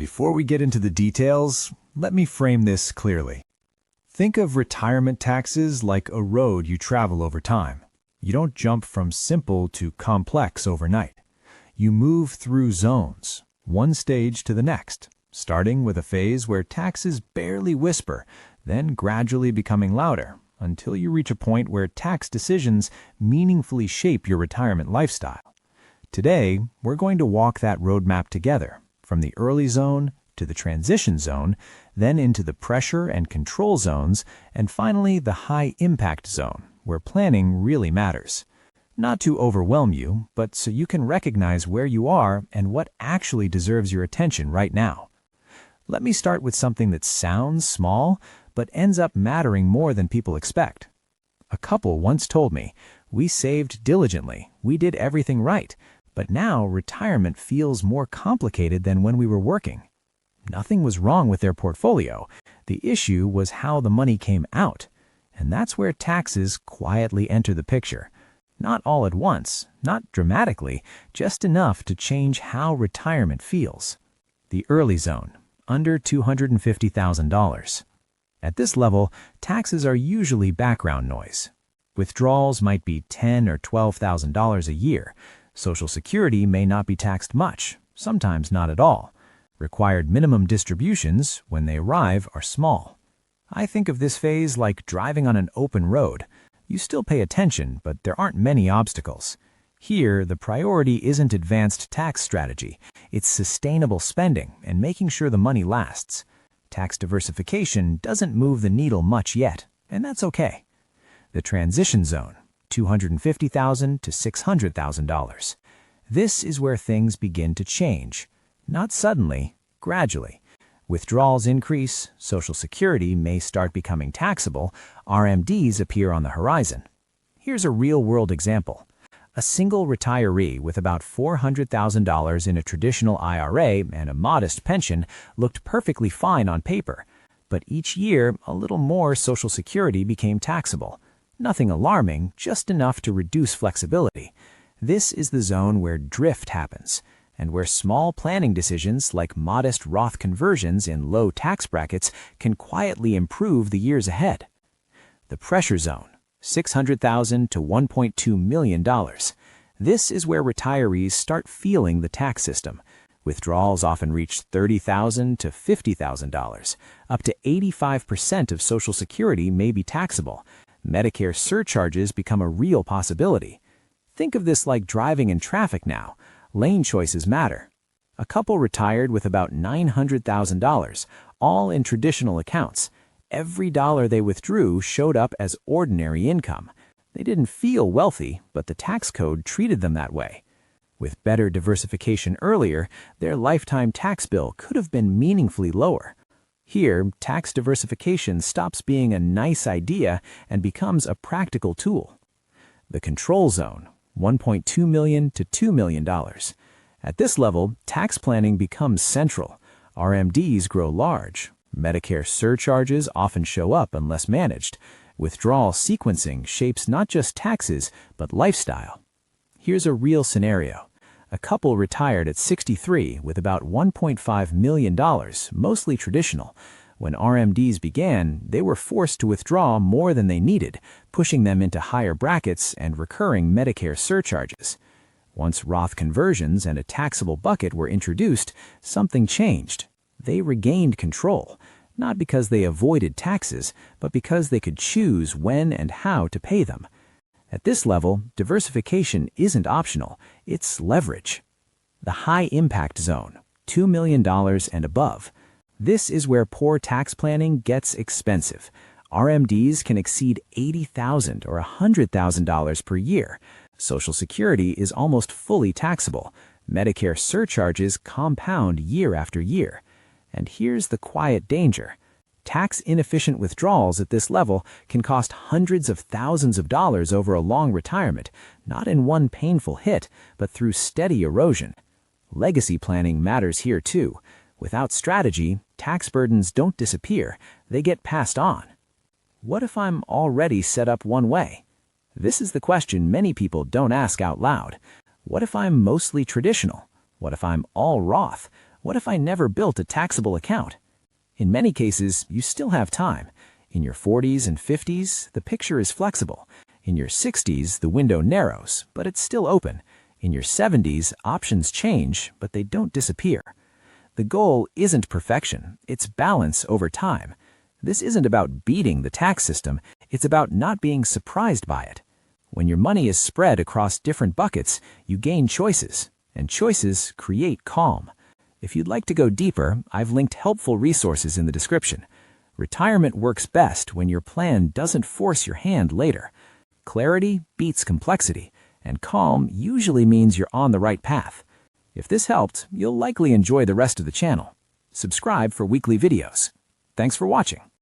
Before we get into the details, let me frame this clearly. Think of retirement taxes like a road you travel over time. You don't jump from simple to complex overnight. You move through zones, one stage to the next, starting with a phase where taxes barely whisper, then gradually becoming louder, until you reach a point where tax decisions meaningfully shape your retirement lifestyle. Today, we're going to walk that roadmap together, from the early zone to the transition zone, then into the pressure and control zones, and finally the high impact zone, where planning really matters. Not to overwhelm you, but so you can recognize where you are and what actually deserves your attention right now. Let me start with something that sounds small, but ends up mattering more than people expect. A couple once told me, "We saved diligently, we did everything right, but now retirement feels more complicated than when we were working." Nothing was wrong with their portfolio. The issue was how the money came out. And that's where taxes quietly enter the picture. Not all at once, not dramatically, just enough to change how retirement feels. The early zone, under $250,000. At this level, taxes are usually background noise. Withdrawals might be $10,000 or $12,000 a year. Social Security may not be taxed much, sometimes not at all. Required minimum distributions, when they arrive, are small. I think of this phase like driving on an open road. You still pay attention, but there aren't many obstacles. Here, the priority isn't advanced tax strategy. It's sustainable spending and making sure the money lasts. Tax diversification doesn't move the needle much yet, and that's okay. The transition zone, $250,000 to $600,000. This is where things begin to change. Not suddenly, gradually. Withdrawals increase, Social Security may start becoming taxable, RMDs appear on the horizon. Here's a real-world example. A single retiree with about $400,000 in a traditional IRA and a modest pension looked perfectly fine on paper. But each year, a little more Social Security became taxable. Nothing alarming, just enough to reduce flexibility. This is the zone where drift happens, and where small planning decisions like modest Roth conversions in low tax brackets can quietly improve the years ahead. The pressure zone, $600,000 to $1.2 million. This is where retirees start feeling the tax system. Withdrawals often reach $30,000 to $50,000. Up to 85% of Social Security may be taxable. Medicare surcharges become a real possibility. Think of this like driving in traffic now. Lane choices matter. A couple retired with about $900,000, all in traditional accounts. Every dollar they withdrew showed up as ordinary income. They didn't feel wealthy, but the tax code treated them that way. With better diversification earlier, their lifetime tax bill could have been meaningfully lower. Here, tax diversification stops being a nice idea and becomes a practical tool. The control zone, $1.2 million to $2 million. At this level, tax planning becomes central. RMDs grow large. Medicare surcharges often show up unless managed. Withdrawal sequencing shapes not just taxes, but lifestyle. Here's a real scenario. A couple retired at 63 with about $1.5 million, mostly traditional. When RMDs began, they were forced to withdraw more than they needed, pushing them into higher brackets and recurring Medicare surcharges. Once Roth conversions and a taxable bucket were introduced, something changed. They regained control, not because they avoided taxes, but because they could choose when and how to pay them. At this level, diversification isn't optional, it's leverage. The high impact zone, $2 million and above. This is where poor tax planning gets expensive. RMDs can exceed $80,000 or $100,000 per year. Social Security is almost fully taxable. Medicare surcharges compound year after year. And here's the quiet danger. Tax-inefficient withdrawals at this level can cost hundreds of thousands of dollars over a long retirement, not in one painful hit, but through steady erosion. Legacy planning matters here too. Without strategy, tax burdens don't disappear, they get passed on. What if I'm already set up one way? This is the question many people don't ask out loud. What if I'm mostly traditional? What if I'm all Roth? What if I never built a taxable account? In many cases, you still have time. In your 40s and 50s, the picture is flexible. In your 60s, the window narrows, but it's still open. In your 70s, options change, but they don't disappear. The goal isn't perfection, it's balance over time. This isn't about beating the tax system, it's about not being surprised by it. When your money is spread across different buckets, you gain choices, and choices create calm. If you'd like to go deeper, I've linked helpful resources in the description. Retirement works best when your plan doesn't force your hand later. Clarity beats complexity, and calm usually means you're on the right path. If this helped, you'll likely enjoy the rest of the channel. Subscribe for weekly videos. Thanks for watching.